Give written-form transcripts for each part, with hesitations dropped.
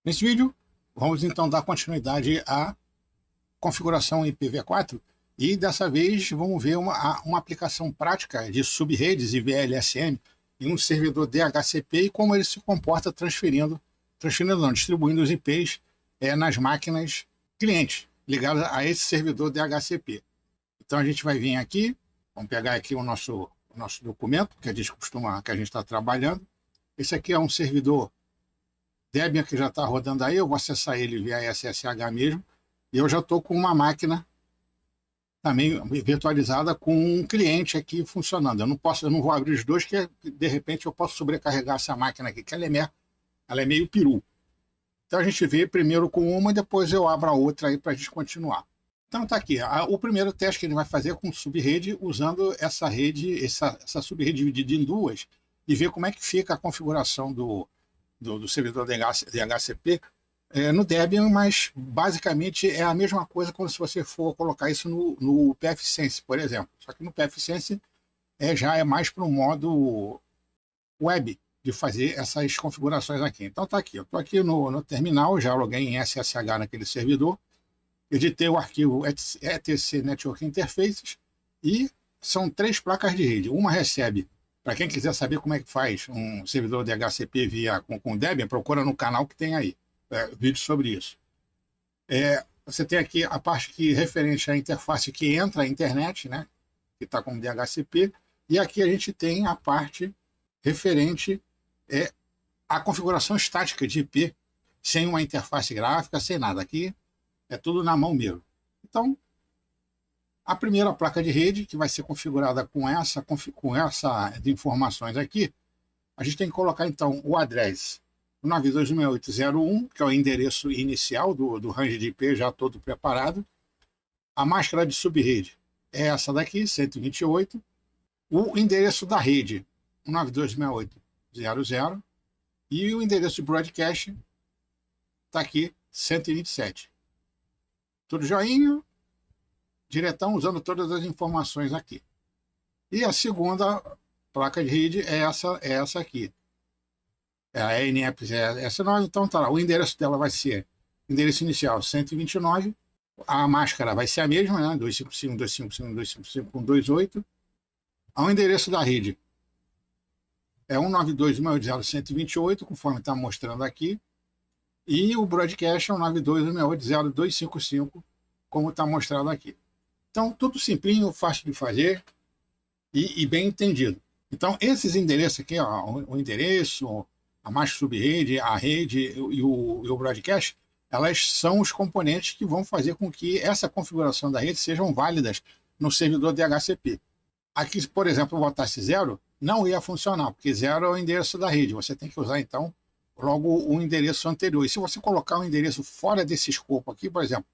Nesse vídeo, vamos então dar continuidade à configuração IPv4 e dessa vez vamos ver uma aplicação prática de subredes e VLSM em um servidor DHCP e como ele se comporta distribuindo os IPs nas máquinas clientes ligadas a esse servidor DHCP. Então a gente vai vir aqui, vamos pegar aqui o nosso documento que a gente está trabalhando. Esse aqui é um servidor Debian que já está rodando aí, eu vou acessar ele via SSH mesmo, e eu já estou com uma máquina também virtualizada com um cliente aqui funcionando. Eu não vou abrir os dois, que de repente eu posso sobrecarregar essa máquina aqui, que ela é meio peru. Então a gente vê primeiro com uma e depois eu abro a outra aí para a gente continuar. Então tá aqui, o primeiro teste que ele vai fazer com subrede, usando essa rede, essa subrede dividida em duas, e ver como é que fica a configuração do servidor DHCP no Debian, mas basicamente é a mesma coisa quando se você for colocar isso no pfSense, por exemplo. Só que no pfSense já é mais para o modo web de fazer essas configurações aqui. Então tá aqui, eu estou aqui no terminal, já loguei em SSH naquele servidor, editei o arquivo etc Network Interfaces e são 3 placas de rede. Uma recebe, para quem quiser saber como é que faz um servidor de DHCP com Debian, procura no canal que tem aí vídeo sobre isso. Você tem aqui a parte que referente à interface que entra a internet, né, que está com DHCP, e aqui a gente tem a parte referente à configuração estática de IP, sem uma interface gráfica, sem nada. Aqui é tudo na mão mesmo. Então, a primeira placa de rede, que vai ser configurada com essa de informações aqui, a gente tem que colocar, então, o address 92.168.0.1, que é o endereço inicial do range de IP, já todo preparado. A máscara de subrede é essa daqui, 128. O endereço da rede, 192.168.0.0. E o endereço de broadcast está aqui, 127. Tudo joinha, diretão, usando todas as informações aqui. E a segunda placa de rede é essa aqui. É a ENEP essa 9, então tá lá. O endereço dela vai ser endereço inicial 129. A máscara vai ser a mesma, né? 255.255.255.28. O endereço da rede é 192.168.128, conforme está mostrando aqui. E o broadcast é 192.168.0.255, como está mostrado aqui. Então, tudo simplinho, fácil de fazer e bem entendido. Então, esses endereços aqui, ó, o endereço, a máscara subrede, a rede e o broadcast, elas são os componentes que vão fazer com que essa configuração da rede sejam válidas no servidor DHCP. Aqui, por exemplo, eu botasse 0, não ia funcionar, porque 0 é o endereço da rede. Você tem que usar, então, logo o endereço anterior. E se você colocar um endereço fora desse escopo aqui, por exemplo,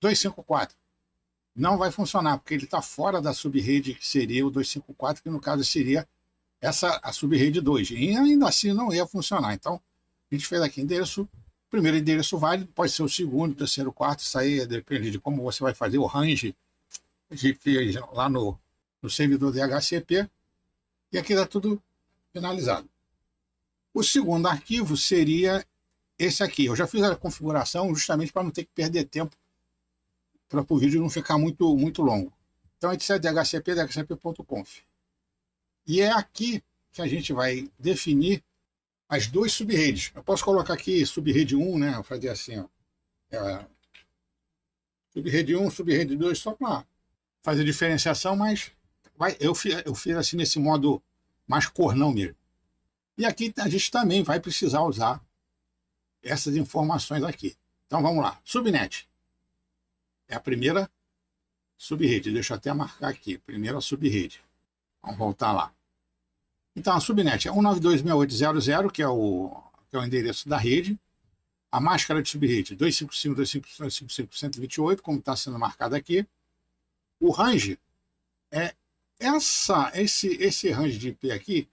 254, não vai funcionar, porque ele está fora da subrede que seria o 254, que no caso seria a subrede 2. E ainda assim não ia funcionar. Então, a gente fez aqui primeiro endereço válido, pode ser o segundo, o terceiro, o quarto, isso aí depende de como você vai fazer o range de lá no servidor DHCP. E aqui está tudo finalizado. O segundo arquivo seria esse aqui. Eu já fiz a configuração justamente para não ter que perder tempo, para o vídeo não ficar muito longo. Então, esse é dhcp, dhcp.conf. E é aqui que a gente vai definir as duas subredes. Eu posso colocar aqui subrede 1, né? Eu fazer assim, ó. Subrede 1, subrede 2, só para fazer diferenciação, mas eu fiz assim nesse modo mais cornão mesmo. E aqui a gente também vai precisar usar essas informações aqui. Então vamos lá. Subnet é a primeira subrede. Deixa eu até marcar aqui. Primeira subrede. Vamos voltar lá. Então a subnet é 192.168.0.0, que é o endereço da rede. A máscara de subrede 255.255.128, como está sendo marcado aqui. O range é esse range de IP aqui,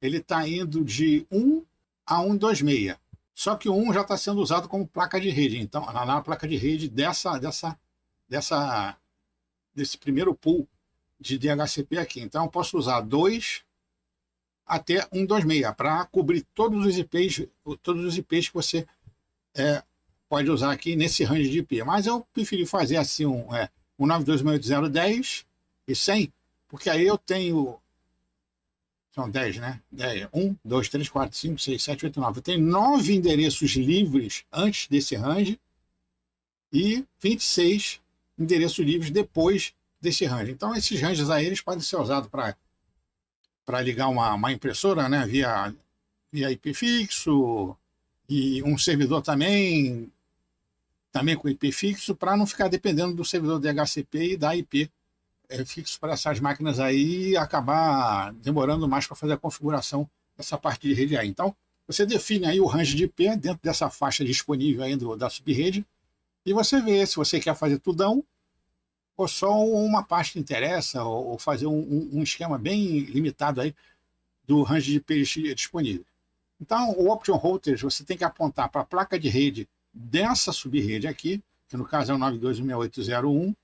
ele está indo de 1 a 126. Só que o 1 já está sendo usado como placa de rede. Então, na placa de rede desse primeiro pool de DHCP aqui. Então, eu posso usar 2 até 126, para cobrir todos os IPs que você pode usar aqui nesse range de IP. Mas eu preferi fazer assim um 192.168.0.10 e 100, porque aí eu tenho... São 10, né? 10, 1, 2, 3, 4, 5, 6, 7, 8, 9. Eu tenho 9 endereços livres antes desse range e 26 endereços livres depois desse range. Então, esses ranges aí eles podem ser usados para ligar uma impressora, né? Via IP fixo, e um servidor também com IP fixo, para não ficar dependendo do servidor DHCP e da IP fixo para essas máquinas aí e acabar demorando mais para fazer a configuração dessa parte de rede aí. Então, você define aí o range de IP dentro dessa faixa disponível aí da subrede e você vê se você quer fazer tudão ou só uma parte que interessa, ou fazer um esquema bem limitado aí do range de IP disponível. Então, o Option Routers, você tem que apontar para a placa de rede dessa subrede aqui, que no caso é o 92.168.0.1,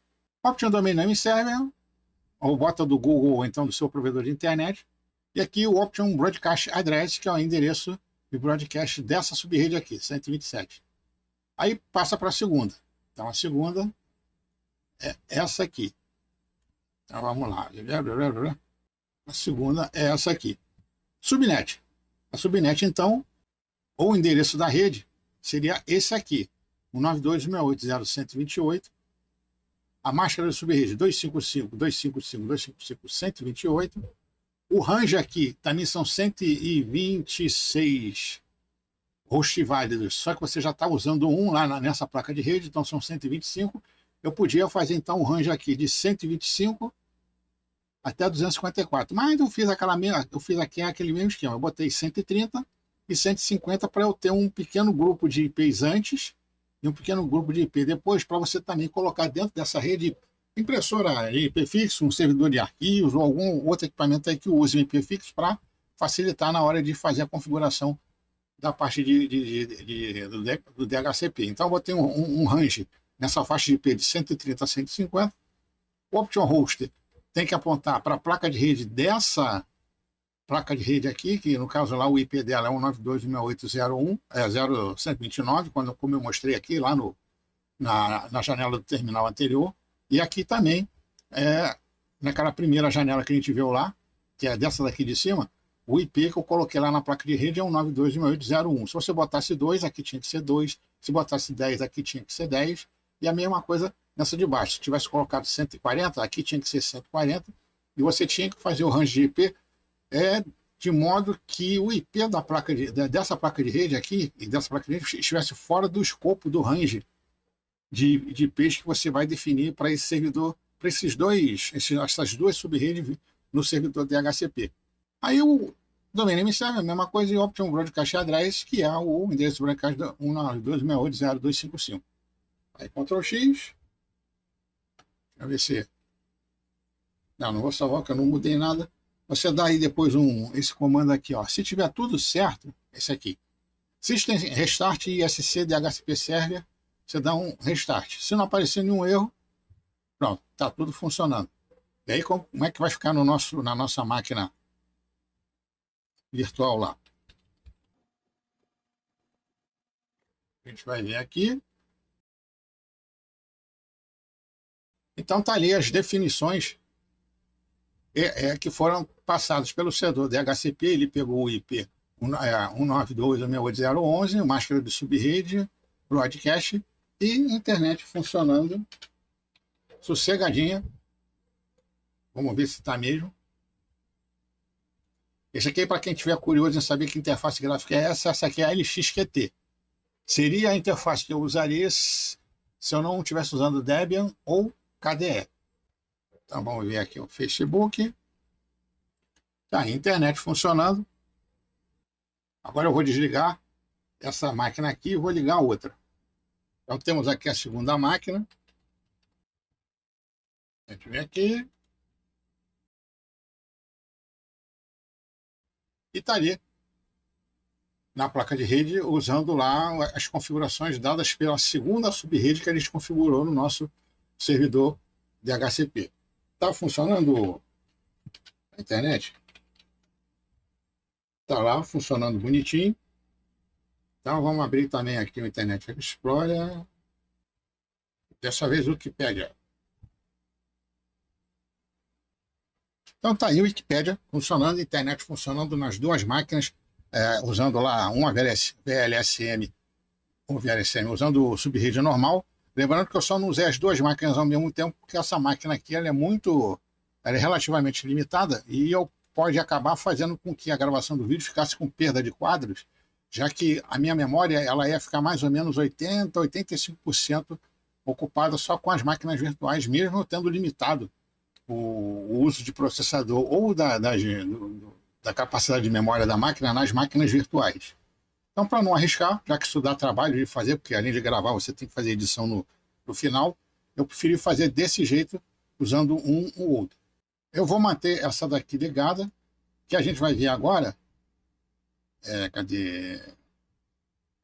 Option Domain Name Server, ou bota do Google ou então do seu provedor de internet, e aqui o Option Broadcast Address, que é o endereço de broadcast dessa subrede aqui, 127. Aí passa para a segunda. Então, a segunda é essa aqui. Então, vamos lá. A segunda é essa aqui. Subnet. A subnet, então, ou o endereço da rede, seria esse aqui, o 92.168.0.128. A máscara de subrede 255.255.255.128. O range aqui também são 126 host válidos, só que você já está usando um lá nessa placa de rede, então são 125. Eu podia fazer então o range aqui de 125 até 254, mas eu fiz aqui aquele mesmo esquema, eu botei 130 e 150 para eu ter um pequeno grupo de IPs antes e um pequeno grupo de IP depois, para você também colocar dentro dessa rede impressora IP fixo, um servidor de arquivos ou algum outro equipamento aí que use o IP fixo para facilitar na hora de fazer a configuração da parte do DHCP. Então eu botei um range nessa faixa de IP de 130 a 150. O Option Hoster tem que apontar para a placa de rede dessa placa de rede aqui, que no caso lá o IP dela é 192.168.0.129, como eu mostrei aqui lá na janela do terminal anterior. E aqui também, naquela primeira janela que a gente viu lá, que é dessa daqui de cima, o IP que eu coloquei lá na placa de rede é 192.168.0.1. Se você botasse 2, aqui tinha que ser 2. Se botasse 10, aqui tinha que ser 10. E a mesma coisa nessa de baixo. Se tivesse colocado 140, aqui tinha que ser 140. E você tinha que fazer o range de IP de modo que o IP dessa placa de rede aqui e dessa placa de rede estivesse fora do escopo do range de IPs que você vai definir para esse servidor, para essas duas subredes no servidor DHCP. Aí o Domain Name Server, a mesma coisa, e o Option Broadcast Address, que é o endereço broadcast 192.168.0.255. Aí Ctrl X. Deixa eu ver se... Não vou salvar, porque eu não mudei nada. Você dá aí depois esse comando aqui, ó. Se tiver tudo certo, esse aqui. System Restart ISC DHCP Server, você dá um restart. Se não aparecer nenhum erro, pronto, está tudo funcionando. E aí como é que vai ficar na nossa máquina virtual lá? A gente vai ver aqui. Então tá ali as definições que foram passadas pelo servidor DHCP. Ele pegou o IP 192.168.0.11, máscara de subrede, broadcast e internet funcionando sossegadinha. Vamos ver se está mesmo. Esse aqui é para quem estiver curioso em saber que interface gráfica é essa. Essa aqui é a LXQT. Seria a interface que eu usaria se eu não estivesse usando Debian ou KDE. Então vamos ver aqui o Facebook. Tá, a internet funcionando. Agora eu vou desligar essa máquina aqui e vou ligar a outra. Então temos aqui a segunda máquina. A gente vem aqui. E está ali na placa de rede, usando lá as configurações dadas pela segunda subrede que a gente configurou no nosso servidor DHCP. Está funcionando a internet? Está lá funcionando bonitinho. Então vamos abrir também aqui o Internet Explorer. Dessa vez o Wikipédia. Então tá aí o Wikipédia funcionando, a internet funcionando nas duas máquinas, usando lá uma VLSM, ou VLSM, usando o subrede normal. Lembrando que eu só não usei as duas máquinas ao mesmo tempo, porque essa máquina aqui ela é relativamente limitada e pode acabar fazendo com que a gravação do vídeo ficasse com perda de quadros, já que a minha memória ela ia ficar mais ou menos 80, 85% ocupada só com as máquinas virtuais, mesmo eu tendo limitado o uso de processador ou da capacidade de memória da máquina nas máquinas virtuais. Então, para não arriscar, já que isso dá trabalho de fazer, porque além de gravar você tem que fazer edição no final, eu preferi fazer desse jeito, usando um ou outro. Eu vou manter essa daqui ligada, que a gente vai ver agora. Cadê?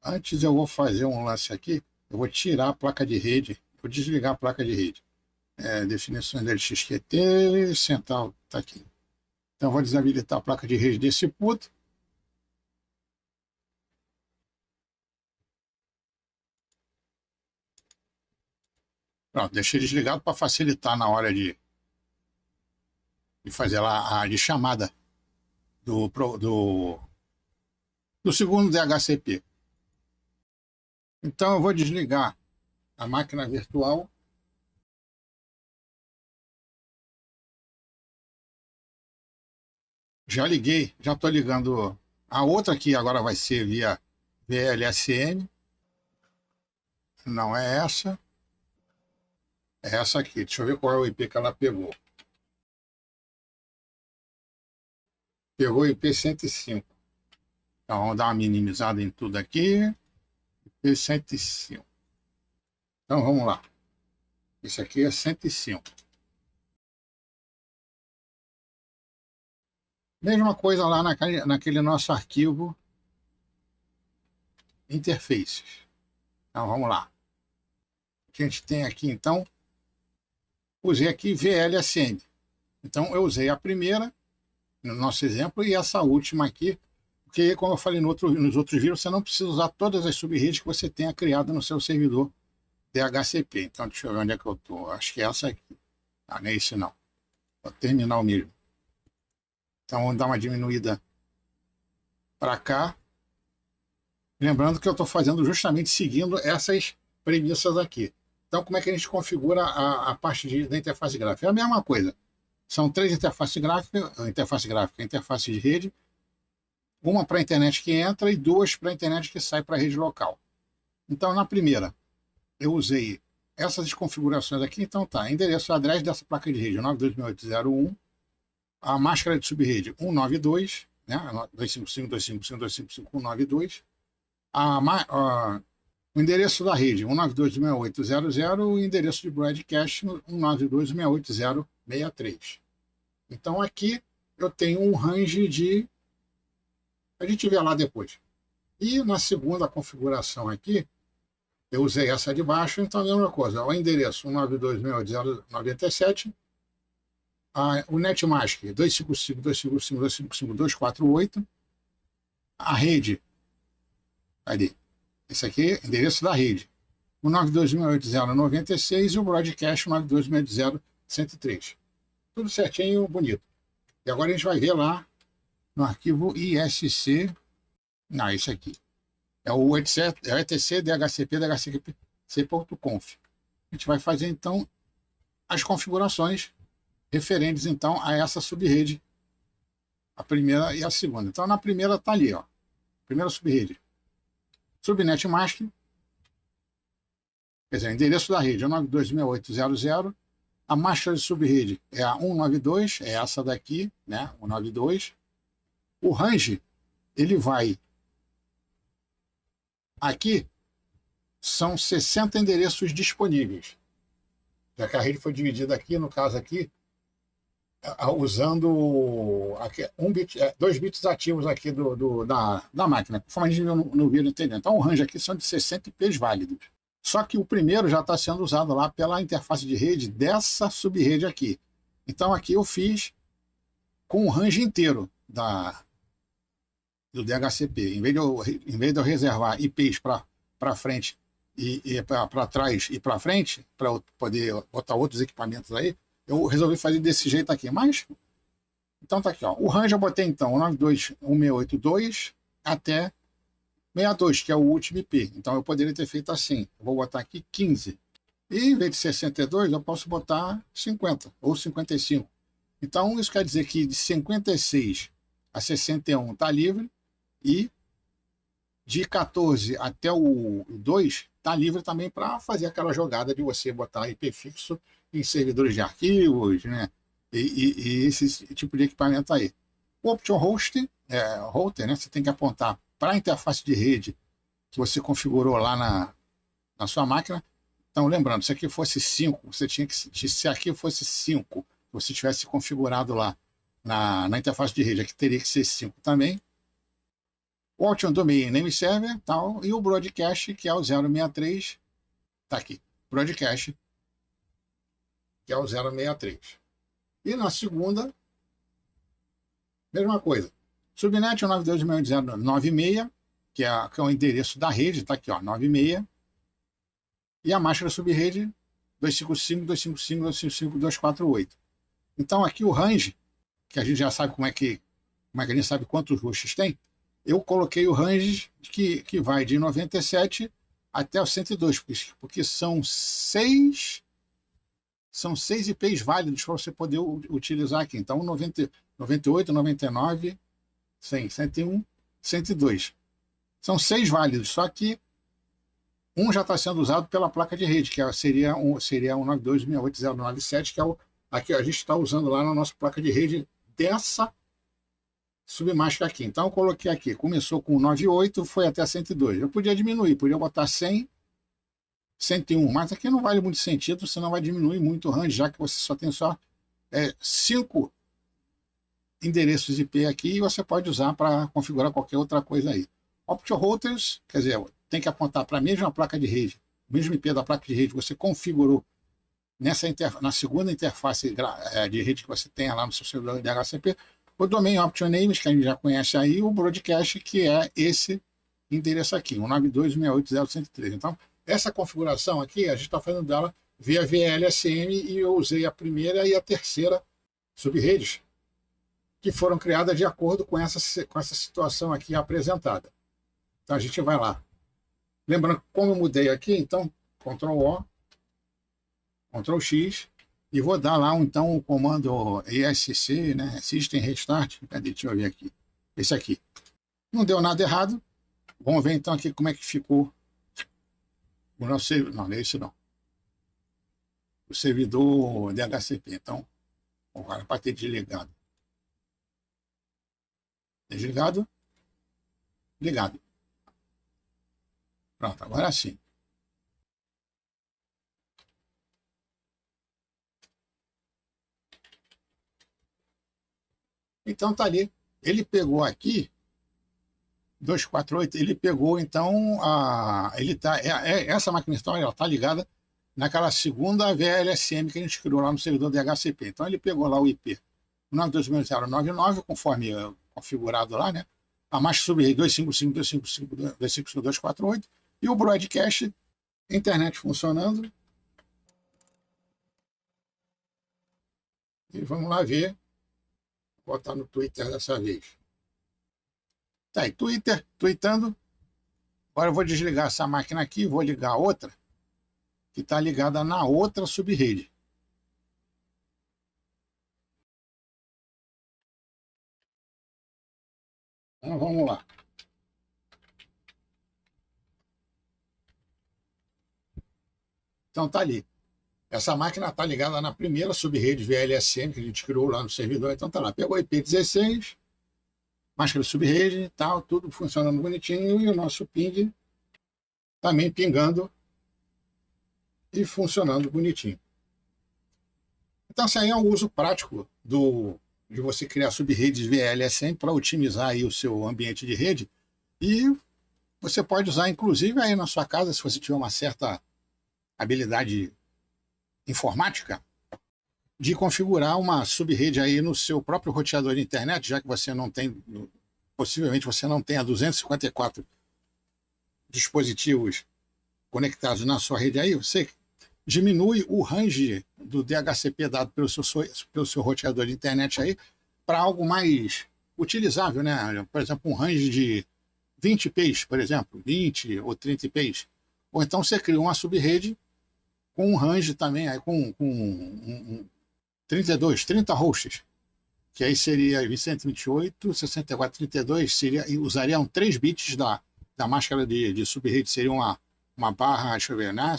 Antes eu vou fazer um lance aqui, eu vou tirar a placa de rede, vou desligar a placa de rede. Definições da LXQT, central, está aqui. Então, vou desabilitar a placa de rede desse puto. Pronto, deixei desligado para facilitar na hora de fazer lá a de chamada do segundo DHCP. Então, eu vou desligar a máquina virtual. Já liguei, já estou ligando. A outra aqui agora vai ser via VLSM. Não é essa. É essa aqui. Deixa eu ver qual é o IP que ela pegou. Pegou o IP 105. Então vamos dar uma minimizada em tudo aqui. IP 105. Então vamos lá. Esse aqui é 105. Mesma coisa lá naquele nosso arquivo interfaces. Então vamos lá. O que a gente tem aqui então? Usei aqui VLSM. Então eu usei a primeira, no nosso exemplo, e essa última aqui, porque como eu falei nos outros vídeos, você não precisa usar todas as subredes que você tenha criado no seu servidor DHCP. Então deixa eu ver onde é que eu estou. Acho que é essa aqui. Ah, não é esse não. É o terminal mesmo. Então vamos dar uma diminuída para cá. Lembrando que eu estou fazendo justamente seguindo essas premissas aqui. Então, como é que a gente configura a parte da interface gráfica? É a mesma coisa. São três interfaces gráficas, interface de rede, uma para a internet que entra e duas para a internet que sai para a rede local. Então, na primeira, eu usei essas configurações aqui. Então, tá, endereço e address dessa placa de rede, 92.68.01, a máscara de subrede 192, né, 255.255.255.192, o endereço da rede 192.168.00 e o endereço de broadcast 192.168.063. Então aqui eu tenho um range de... A gente vê lá depois. E na segunda configuração aqui, eu usei essa de baixo, então é a mesma coisa. O endereço 192.168.097, o netmask 255.255.255.248, a rede, ali, esse aqui é o endereço da rede, o 192.168.096 e o broadcast 192.168.103. Tudo certinho, bonito. E agora a gente vai ver lá no arquivo ISC, não, esse aqui. É o etc DHCP, dhcp.conf. A gente vai fazer, então, as configurações referentes, então, a essa subrede, a primeira e a segunda. Então, na primeira está ali, ó, primeira subrede. Subnet mask, quer dizer, endereço da rede é 192.168.00, a máscara de subrede é a 192, é essa daqui, né, 192. O range, ele vai aqui, são 60 endereços disponíveis. Já que a rede foi dividida aqui, no caso aqui, usando 2 bits ativos aqui da máquina, conforme a gente viu no vídeo anterior. Então, o range aqui são de 60 IPs válidos. Só que o primeiro já está sendo usado lá pela interface de rede dessa subrede aqui. Então, aqui eu fiz com o range inteiro do DHCP. Em vez de eu reservar IPs para frente e para trás e para frente, para eu poder botar outros equipamentos aí, eu resolvi fazer desse jeito aqui. Mas, então tá aqui, ó. O range eu botei então o 92.168.2 até 62, que é o último IP. Então eu poderia ter feito assim. Eu vou botar aqui 15. E em vez de 62, eu posso botar 50 ou 55. Então isso quer dizer que de 56 a 61 está livre e de 14 até o 2 está livre também para fazer aquela jogada de você botar IP fixo em servidores de arquivos, né? E esse tipo de equipamento aí. O Option Router, né? Você tem que apontar para a interface de rede que você configurou lá na sua máquina. Então, lembrando, se aqui fosse 5, você tinha que, se aqui fosse 5, você tivesse configurado lá na interface de rede, aqui teria que ser 5 também. O Option Domain Name Server, tal, e o Broadcast, que é o 063, está aqui, Broadcast, que é o 063. E na segunda, mesma coisa. Subnet é o 92.168.096, que é o endereço da rede, está aqui, ó, 96. E a máscara subrede 255.255.255.248. Então aqui o range, que a gente já sabe como é que a gente sabe quantos hosts tem, eu coloquei o range que vai de 97 até o 102, porque são seis IPs válidos para você poder utilizar aqui. Então 98, 99, 100, 101, 102. São 6 válidos, só que um já está sendo usado pela placa de rede, que seria um 92.168.097, que é o aqui a gente está usando lá na nossa placa de rede dessa submáscara aqui. Então eu coloquei aqui, começou com 98, foi até 102. Eu podia diminuir, podia botar 100, 101, mas aqui não vale muito sentido, você não vai diminuir muito o range, já que você só tem 5 endereços IP aqui e você pode usar para configurar qualquer outra coisa aí. Option Routers, quer dizer, tem que apontar para a mesma placa de rede, o mesmo IP da placa de rede que você configurou na segunda interface de rede que você tem lá no seu servidor de DHCP, o Domain Option Names, que a gente já conhece aí, o Broadcast, que é esse endereço aqui, 192.168.0.103. Então, essa configuração aqui, a gente está fazendo dela via VLSM e eu usei a primeira e a terceira subredes que foram criadas de acordo com essa situação aqui apresentada. Então, a gente vai lá. Lembrando que como eu mudei aqui, então, Ctrl+O, Ctrl+X, e vou dar lá, então, o comando ESC, né, System Restart. Cadê? Deixa eu ver aqui. Esse aqui. Não deu nada errado. Vamos ver, então, aqui como é que ficou o nosso servidor. Não, não é esse não. O servidor DHCP. Então, agora para ter desligado. Desligado. Ligado. Pronto, agora sim. Então tá ali. Ele pegou aqui 248, ele pegou então essa máquina história, ela tá ligada naquela segunda VLSM que a gente criou lá no servidor DHCP. Então ele pegou lá o IP 92.099, conforme configurado lá, né? A máscara subrede 255.255.255.248 e o broadcast, internet funcionando. E vamos lá ver. Vou botar no Twitter dessa vez. Tá aí, tweetando. Agora eu vou desligar essa máquina aqui e vou ligar a outra, que está ligada na outra subrede. Então vamos lá. Então tá ali. Essa máquina está ligada na primeira subrede VLSM que a gente criou lá no servidor. Então tá lá. Pegou IP16, máscara subrede, tal, tudo funcionando bonitinho e o nosso ping também pingando e funcionando bonitinho. Então, esse aí é um uso prático de você criar subredes VLSM para otimizar aí o seu ambiente de rede. E você pode usar, inclusive, aí na sua casa, se você tiver uma certa habilidade informática, de configurar uma subrede aí no seu próprio roteador de internet, já que você não tem possivelmente você não tenha 254 dispositivos conectados na sua rede aí, você diminui o range do DHCP dado pelo seu roteador de internet aí para algo mais utilizável, né? Por exemplo, um range de 20 IPs, por exemplo, 20 ou 30 IPs. Ou então você cria uma subrede com um range também, aí com 32, 30 hosts, que aí seria 128, 64, 32, usariam 3 bits da máscara de subrede, seria uma barra, deixa eu ver, né?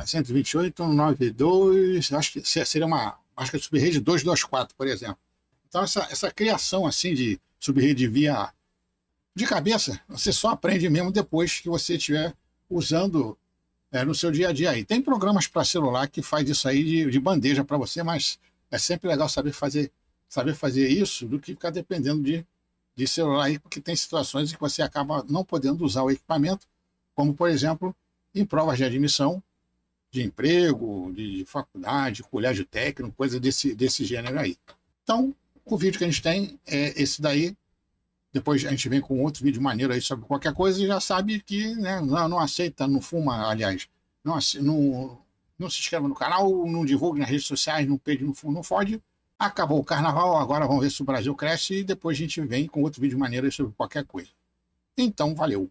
128, 92, acho que seria uma máscara de subrede 224, por exemplo. Então, essa criação assim de subrede via de cabeça, você só aprende mesmo depois que você estiver usando no seu dia a dia aí. Tem programas para celular que faz isso aí de bandeja para você, mas é sempre legal saber fazer isso do que ficar dependendo de celular aí, porque tem situações em que você acaba não podendo usar o equipamento, como, por exemplo, em provas de admissão, de emprego, de faculdade, colégio técnico, coisa desse gênero aí. Então, o vídeo que a gente tem é esse daí. Depois a gente vem com outro vídeo maneiro aí sobre qualquer coisa e já sabe que, né, não aceita, não fuma, aliás, não se inscreva no canal, não divulgue nas redes sociais, não pede, não fode. Acabou o carnaval, agora vamos ver se o Brasil cresce e depois a gente vem com outro vídeo maneiro aí sobre qualquer coisa. Então, valeu!